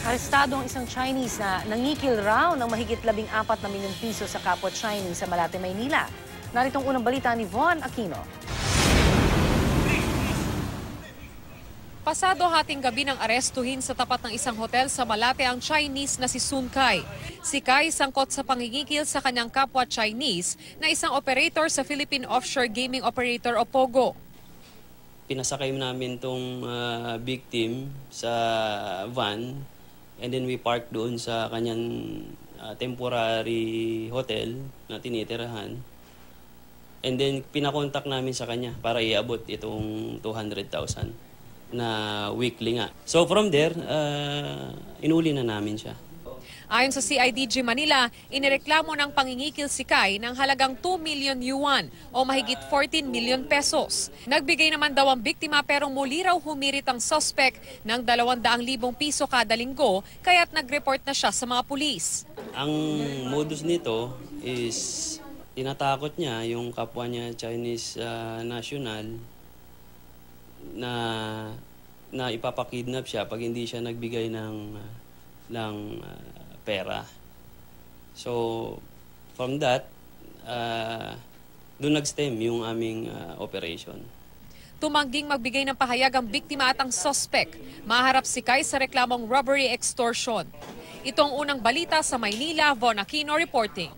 Arestado ang isang Chinese na nangikil raw ng mahigit 14 na milyong piso sa kapwa Chinese sa Malate, Maynila. Narito ang unang balita ni Von Aquino. Pasado hating gabi ng arestuhin sa tapat ng isang hotel sa Malate ang Chinese na si Sun Kai. Si Kai sangkot sa pangingikil sa kanyang kapwa Chinese na isang operator sa Philippine Offshore Gaming Operator o POGO. Pinasakay namin tong victim sa van and then we parked doon sa kanyang temporary hotel na tinitirahan. And then pinakontak namin sa kanya para iabot itong 200,000 na weekly nga. So from there, inuli na namin siya. Ayon sa CIDG Manila, inireklamo ng pangingikil si Kai ng halagang 2 million yuan o mahigit 14 million pesos. Nagbigay naman daw ang biktima pero muli raw humirit ang suspect ng 200,000 piso kada linggo kaya't nag-report na siya sa mga pulis. Ang modus nito is tinatakot niya yung kapwa niya Chinese national na ipapakidnap siya pag hindi siya nagbigay ng pera. So from that, doon nag-stem yung aming operation. Tumangging magbigay ng pahayag ang biktima at ang suspect. Maharap si Kai sa reklamong robbery extortion. Ito ang unang balita sa Maynila, Von Aquino reporting.